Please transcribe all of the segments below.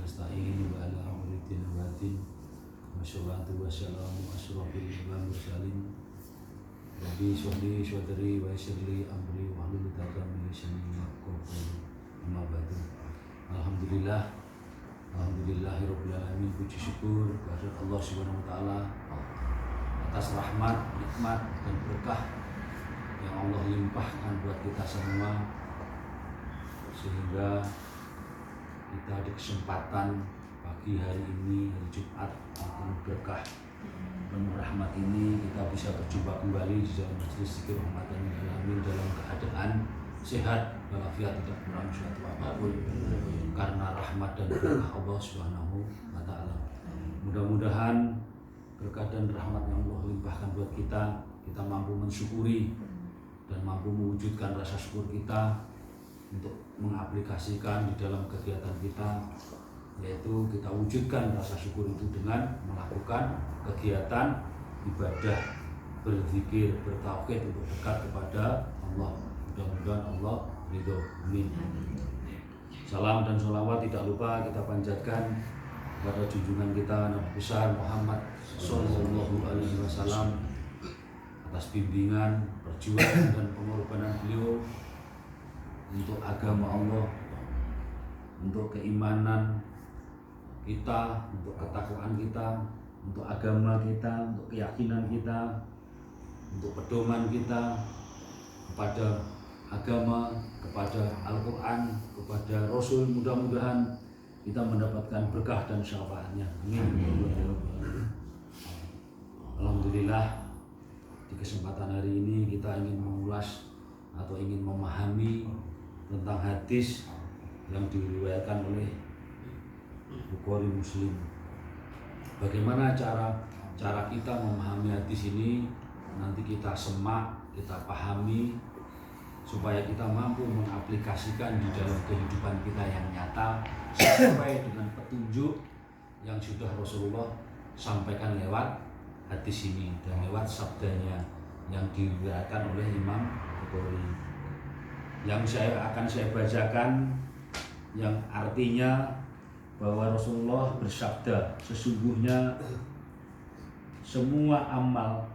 nasta'in wa ala amritin wa din wa salatu wa salamu asrafil mursalin Rabbi sholli syadri wa yassirli amri wa hlul 'uqdatam min lisani yafqahu qawli. Amma ba'du. Alhamdulillahirabbil alamin. Puji syukur kehadirat Allah Subhanahu wa taala atas rahmat, nikmat dan berkah yang Allah limpahkan buat kita semua, sehingga kita ada kesempatan pagi hari ini, hari Jumat yang berkah penuh rahmat ini, kita bisa berjumpa kembali di dalam majelis zikir rahmatan lil alamin dalam keadaan sehat walafiat, tidak kurang suatu apapun, karena rahmat dan berkah Allah Subhanahu wa taala. Mudah-mudahan berkah dan rahmat yang Allah limpahkan buat kita, kita mampu mensyukuri dan mampu mewujudkan rasa syukur kita untuk mengaplikasikan di dalam kegiatan kita, yaitu kita wujudkan rasa syukur itu dengan melakukan kegiatan ibadah, berzikir, bertauhid untuk dekat kepada Allah. Mudah-mudahan Allah ridho. Amin. Salam dan sholawat tidak lupa kita panjatkan kepada junjungan kita Nabi besar Muhammad Sallallahu Alaihi Wasallam atas bimbingan, perjuangan dan pengorbanan beliau untuk agama Allah, untuk keimanan kita, untuk ketakwaan kita, untuk agama kita, untuk keyakinan kita, untuk pedoman kita kepada agama, kepada Al-Quran, kepada Rasul. Mudah-mudahan kita mendapatkan berkah dan syafaatnya. Amin. Alhamdulillah, di kesempatan hari ini kita ingin mengulas atau ingin memahami tentang hadis yang diriwayatkan oleh Bukhari Muslim. Bagaimana cara kita memahami hadis ini, nanti kita semak, kita pahami, supaya kita mampu mengaplikasikan di dalam kehidupan kita yang nyata sesuai dengan petunjuk yang sudah Rasulullah sampaikan lewat hadis ini dan lewat sabdanya yang diriwayatkan oleh Imam Bukhari. Yang akan saya bacakan, yang artinya bahwa Rasulullah bersabda, sesungguhnya semua amal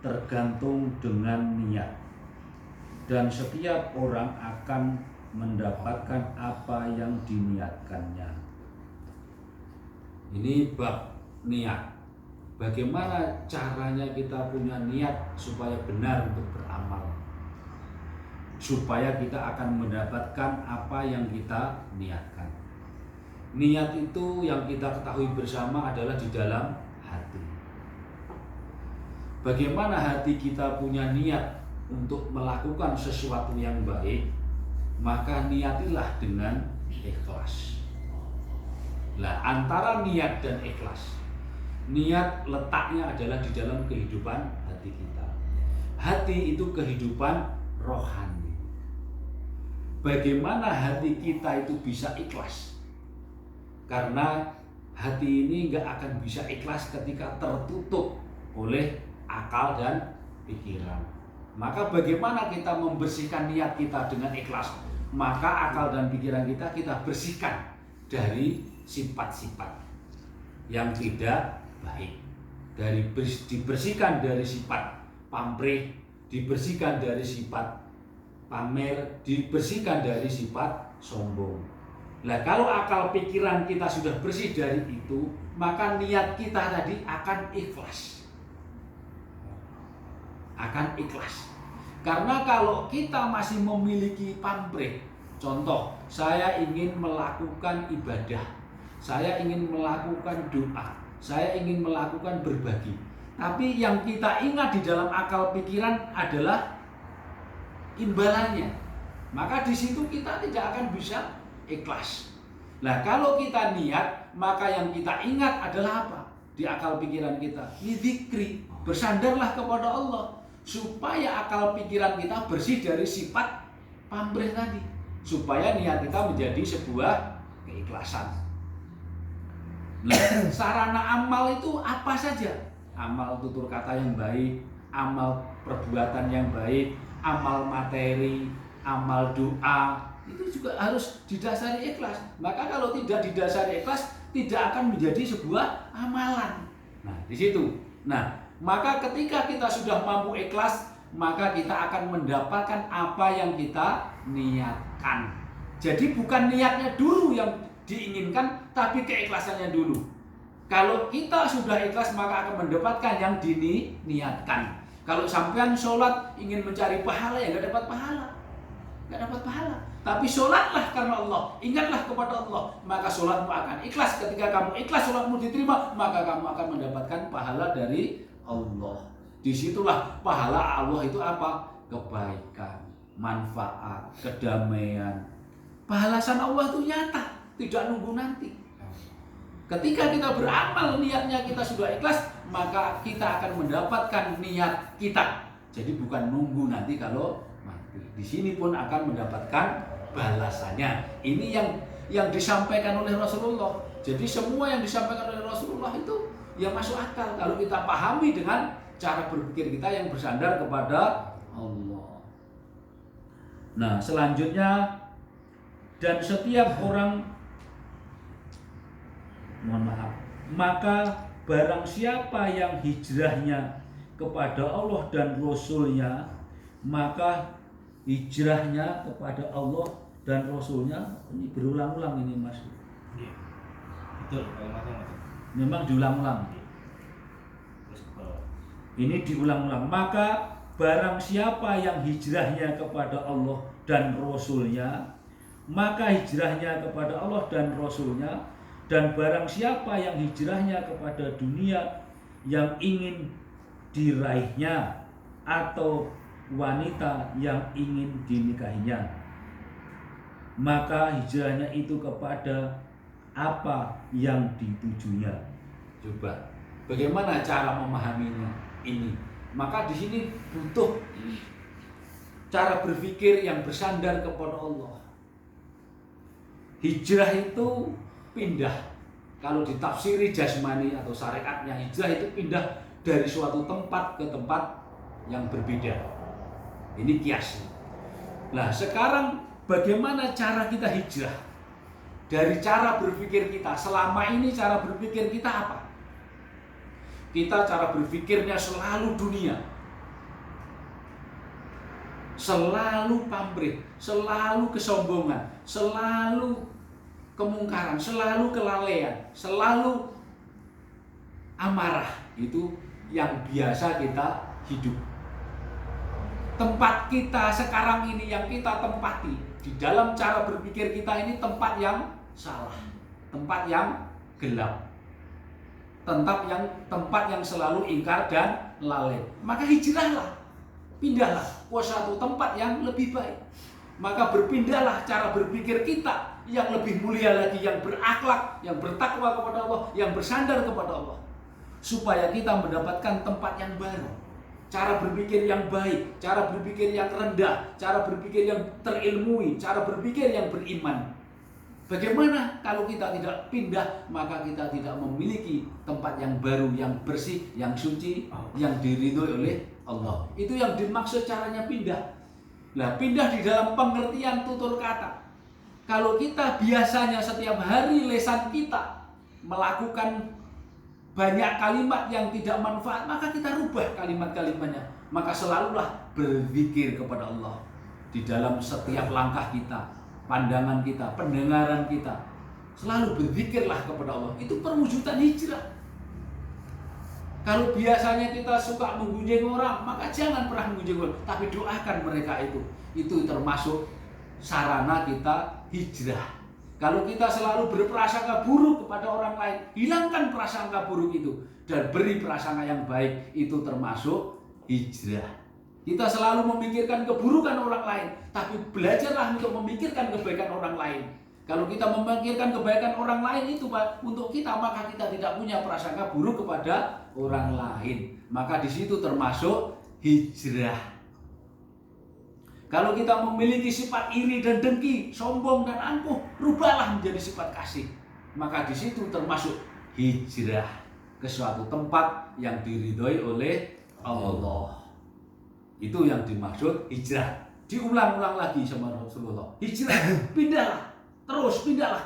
tergantung dengan niat, dan setiap orang akan mendapatkan apa yang diniatkannya. Ini bab niat. Bagaimana caranya kita punya niat supaya benar untuk beramal, supaya kita akan mendapatkan apa yang kita niatkan. Niat itu yang kita ketahui bersama adalah di dalam hati. Bagaimana hati kita punya niat untuk melakukan sesuatu yang baik, maka niatilah dengan ikhlas. Nah, antara niat dan ikhlas, niat letaknya adalah di dalam kehidupan hati kita. Hati itu kehidupan rohani. Bagaimana hati kita itu bisa ikhlas? Karena hati ini nggak akan bisa ikhlas ketika tertutup oleh akal dan pikiran. Maka bagaimana kita membersihkan niat kita dengan ikhlas? Maka akal dan pikiran kita bersihkan dari sifat-sifat yang tidak baik. Dibersihkan dari sifat pamrih, dibersihkan dari sifat pamer, dibersihkan dari sifat sombong. Nah, kalau akal pikiran kita sudah bersih dari itu, maka niat kita tadi akan ikhlas. Akan ikhlas. Karena kalau kita masih memiliki pamrih, contoh, saya ingin melakukan ibadah, saya ingin melakukan doa, saya ingin melakukan berbagi, tapi yang kita ingat di dalam akal pikiran adalah imbalannya, maka di situ kita tidak akan bisa ikhlas. Nah, kalau kita niat, maka yang kita ingat adalah apa? Di akal pikiran kita, dzikri, bersandarlah kepada Allah, supaya akal pikiran kita bersih dari sifat pamrih tadi, supaya niat kita menjadi sebuah keikhlasan. Nah, sarana amal itu apa saja? Amal tutur kata yang baik, amal perbuatan yang baik, amal materi, amal doa, itu juga harus didasari ikhlas. Maka kalau tidak didasari ikhlas, tidak akan menjadi sebuah amalan. Nah, di situ. Nah, maka ketika kita sudah mampu ikhlas, maka kita akan mendapatkan apa yang kita niatkan. Jadi bukan niatnya dulu yang diinginkan, tapi keikhlasannya dulu. Kalau kita sudah ikhlas, maka akan mendapatkan yang diniatkan. Kalau sampean sholat ingin mencari pahala, ya nggak dapat pahala. Nggak dapat pahala. Tapi sholatlah karena Allah, ingatlah kepada Allah, maka sholatmu akan ikhlas. Ketika kamu ikhlas, sholatmu diterima, maka kamu akan mendapatkan pahala dari Allah. Disitulah pahala Allah itu apa? Kebaikan, manfaat, kedamaian. Balasan Allah itu nyata, tidak nunggu nanti. Ketika kita beramal, niatnya kita sudah ikhlas, maka kita akan mendapatkan niat kita. Jadi bukan nunggu nanti kalau mati. Di sini pun akan mendapatkan balasannya. Ini yang disampaikan oleh Rasulullah. Jadi semua yang disampaikan oleh Rasulullah itu ya masuk akal kalau kita pahami dengan cara berpikir kita yang bersandar kepada Allah. Nah, selanjutnya, dan setiap orang, maka barang siapa yang hijrahnya kepada Allah dan Rasulnya, maka hijrahnya kepada Allah dan Rasulnya. Ini berulang-ulang ini Mas. Iya. Betul, kalimatnya Mas. Memang diulang-ulang. Terus ke bawah. Ini diulang-ulang. Maka barang siapa yang hijrahnya kepada Allah dan Rasulnya, maka hijrahnya kepada Allah dan Rasulnya. Dan barang siapa yang hijrahnya kepada dunia yang ingin diraihnya, atau wanita yang ingin dinikahinya, maka hijrahnya itu kepada apa yang ditujunya. Coba, bagaimana cara memahaminya ini? Maka di sini butuh cara berpikir yang bersandar kepada Allah. Hijrah itu pindah. Kalau ditafsiri jasmani atau syariatnya, hijrah itu pindah dari suatu tempat ke tempat yang berbeda. Ini kias. Nah, sekarang bagaimana cara kita hijrah? Dari cara berpikir kita. Selama ini cara berpikir kita apa? Kita cara berpikirnya selalu dunia. Selalu pamrih, selalu kesombongan, selalu kemungkaran, selalu kelalaian, selalu amarah. Itu yang biasa kita hidup. Tempat kita sekarang ini yang kita tempati di dalam cara berpikir kita ini tempat yang salah, tempat yang gelap, tempat yang selalu ingkar dan lalai. Maka hijrahlah, pindahlah ke suatu tempat yang lebih baik. Maka berpindahlah cara berpikir kita yang lebih mulia lagi, yang berakhlak, yang bertakwa kepada Allah, yang bersandar kepada Allah, supaya kita mendapatkan tempat yang baru, cara berpikir yang baik, cara berpikir yang rendah, cara berpikir yang terilmui, cara berpikir yang beriman. Bagaimana kalau kita tidak pindah, maka kita tidak memiliki tempat yang baru, yang bersih, yang suci, yang diridhoi oleh Allah. Itu yang dimaksud caranya pindah. Nah, pindah di dalam pengertian tutur kata. Kalau kita biasanya setiap hari lisan kita melakukan banyak kalimat yang tidak manfaat, maka kita rubah kalimat-kalimatnya. Maka selalulah berzikir kepada Allah di dalam setiap langkah kita, pandangan kita, pendengaran kita. Selalu berzikirlah kepada Allah. Itu perwujudan hijrah. Kalau biasanya kita suka menggunjing orang, maka jangan pernah menggunjing orang, tapi doakan mereka itu. Itu termasuk sarana kita hijrah. Kalau kita selalu berprasangka buruk kepada orang lain, hilangkan prasangka buruk itu dan beri prasangka yang baik. Itu termasuk hijrah. Kita selalu memikirkan keburukan orang lain, tapi belajarlah untuk memikirkan kebaikan orang lain. Kalau kita memikirkan kebaikan orang lain itu untuk kita, maka kita tidak punya prasangka buruk kepada orang lain. Maka di situ termasuk hijrah. Kalau kita memiliki sifat iri dan dengki, sombong dan angkuh, rubahlah menjadi sifat kasih. Maka di situ termasuk hijrah ke suatu tempat yang diridhoi oleh Allah. Itu yang dimaksud hijrah. diulang-ulang lagi sama Rasulullah. Hijrah, pindahlah, terus pindahlah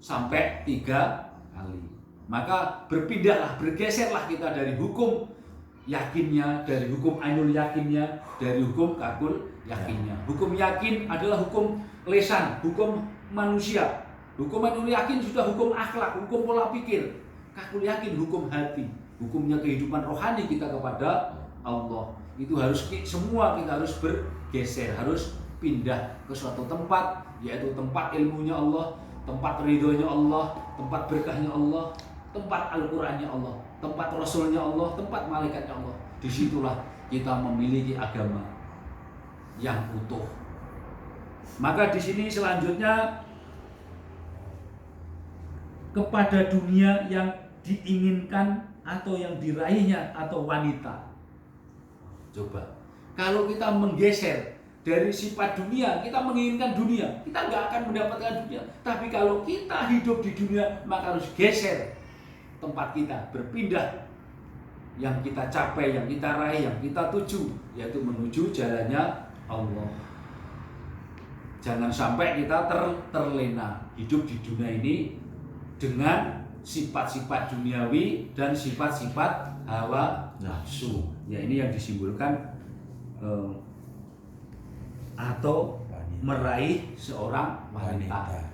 sampai 3 kali. Maka berpindahlah, bergeserlah kita dari hukum yakinnya, dari hukum ainul yakinnya, dari hukum kakul yakinnya. Hukum yakin adalah hukum lesan, hukum manusia. Hukum ainul yakin sudah hukum akhlak, hukum pola pikir. Kakul yakin hukum hati, hukumnya kehidupan rohani kita kepada Allah. Itu harus semua kita harus bergeser, harus pindah ke suatu tempat, yaitu tempat ilmunya Allah, tempat ridhonya Allah, tempat berkahnya Allah, tempat Al-Qur'annya Allah, tempat Rasulnya Allah, tempat malaikatnya Allah. Disitulah kita memiliki agama yang utuh. Maka di sini selanjutnya kepada dunia yang diinginkan atau yang diraihnya atau wanita. Coba, kalau kita menggeser dari sifat dunia, kita menginginkan dunia, kita nggak akan mendapatkan dunia. Tapi kalau kita hidup di dunia, maka harus geser tempat kita, berpindah yang kita capai, yang kita raih, yang kita tuju, yaitu menuju jalannya Allah. Jangan sampai kita terlena hidup di dunia ini dengan sifat-sifat duniawi dan sifat-sifat hawa nafsu. Ya, ini yang disimbolkan atau meraih seorang wanita.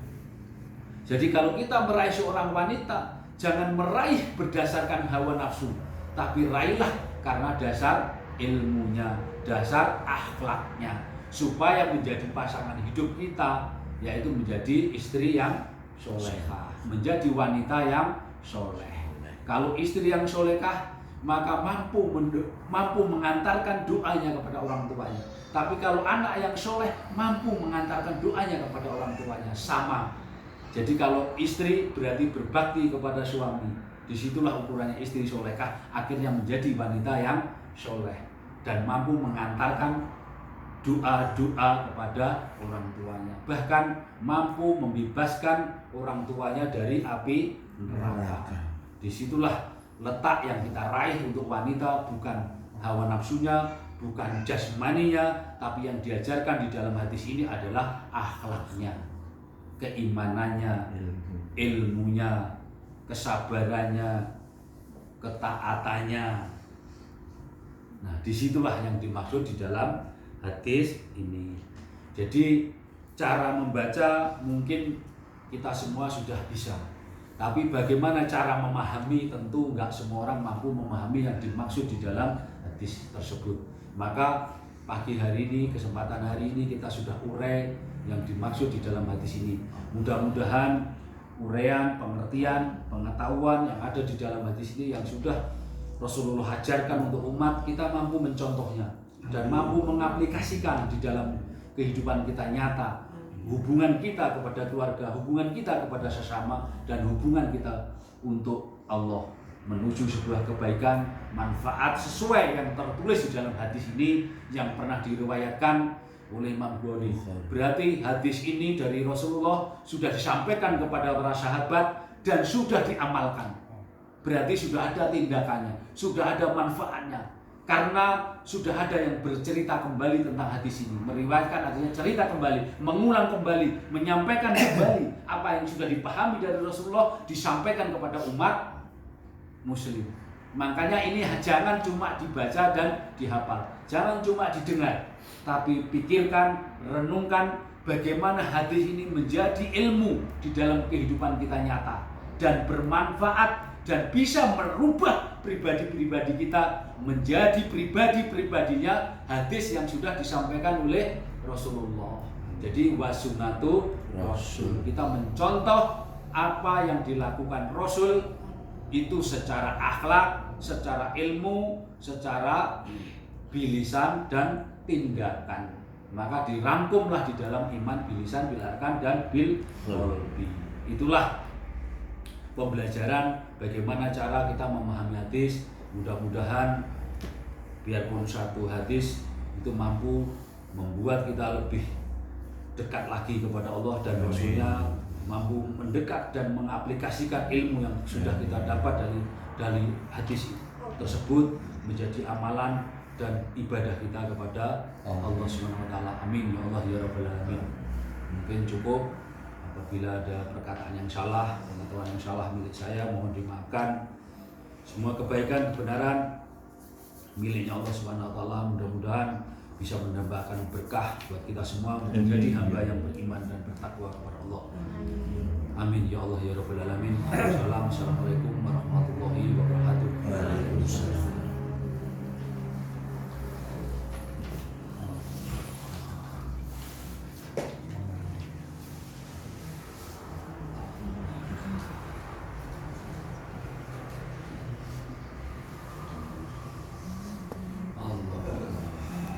Jadi kalau kita meraih seorang wanita, jangan meraih berdasarkan hawa nafsu, tapi raihlah karena dasar ilmunya, dasar akhlaknya, supaya menjadi pasangan hidup kita, yaitu menjadi istri yang solehah, menjadi wanita yang soleh. Kalau istri yang solehah, maka mampu mengantarkan doanya kepada orang tuanya. Tapi kalau anak yang soleh mampu mengantarkan doanya kepada orang tuanya, sama. Jadi kalau istri berarti berbakti kepada suami, disitulah ukurannya istri solehah, akhirnya menjadi wanita yang soleh dan mampu mengantarkan doa-doa kepada orang tuanya, bahkan mampu membebaskan orang tuanya dari api neraka. Disitulah letak yang kita raih untuk wanita, bukan hawa nafsunya, bukan jasmaninya, tapi yang diajarkan di dalam hadis ini adalah akhlaknya, keimanannya, ilmunya, kesabarannya, ketaatannya. Nah, disitulah yang dimaksud di dalam hadis ini. Jadi cara membaca mungkin kita semua sudah bisa, tapi bagaimana cara memahami, tentu nggak semua orang mampu memahami yang dimaksud di dalam hadis tersebut. Maka pagi hari ini, kesempatan hari ini kita sudah urai yang dimaksud di dalam hadis ini. Mudah-mudahan uraian, pengertian, pengetahuan yang ada di dalam hadis ini yang sudah Rasulullah ajarkan untuk umat, kita mampu mencontohnya dan mampu mengaplikasikan di dalam kehidupan kita nyata. Hubungan kita kepada keluarga, hubungan kita kepada sesama, dan hubungan kita untuk Allah, menuju sebuah kebaikan, manfaat sesuai yang tertulis di dalam hadis ini yang pernah diriwayatkan oleh Imam Bukhari. Berarti hadis ini dari Rasulullah sudah disampaikan kepada para sahabat dan sudah diamalkan. Berarti sudah ada tindakannya, sudah ada manfaatnya. Karena sudah ada yang bercerita kembali tentang hadis ini, meriwayatkan, artinya cerita kembali, mengulang kembali, menyampaikan kembali apa yang sudah dipahami dari Rasulullah, disampaikan kepada umat muslim. Makanya ini jangan cuma dibaca dan dihafal, jangan cuma didengar, tapi pikirkan, renungkan bagaimana hadis ini menjadi ilmu di dalam kehidupan kita nyata dan bermanfaat dan bisa merubah pribadi-pribadi kita menjadi pribadi-pribadinya hadis yang sudah disampaikan oleh Rasulullah. Jadi wasunatu Rasul, kita mencontoh apa yang dilakukan Rasul itu secara akhlak, secara ilmu, secara bilisan dan tindakan. Maka dirangkumlah di dalam iman, bilisan, bilarkan dan bil qalbi. Itulah pembelajaran bagaimana cara kita memahami hadis. Mudah-mudahan biarpun satu hadis itu mampu membuat kita lebih dekat lagi kepada Allah dan Rasulnya, mampu mendekat dan mengaplikasikan ilmu yang sudah kita dapat dari hadis tersebut menjadi amalan dan ibadah kita kepada Allah Subhanahu wa taala. Amin ya Allah ya rabbal alamin. Mungkin cukup. Apabila ada perkataan yang salah, pengetahuan yang salah milik saya, mohon dimaafkan. Semua kebaikan, kebenaran miliknya Allah Subhanahu wa taala. Mudah-mudahan bisa menambahkan berkah buat kita semua menjadi hamba yang beriman dan bertakwa kepada Allah. Amin ya Allah ya rabbal alamin. Assalamualaikum warahmatullahi wabarakatuh.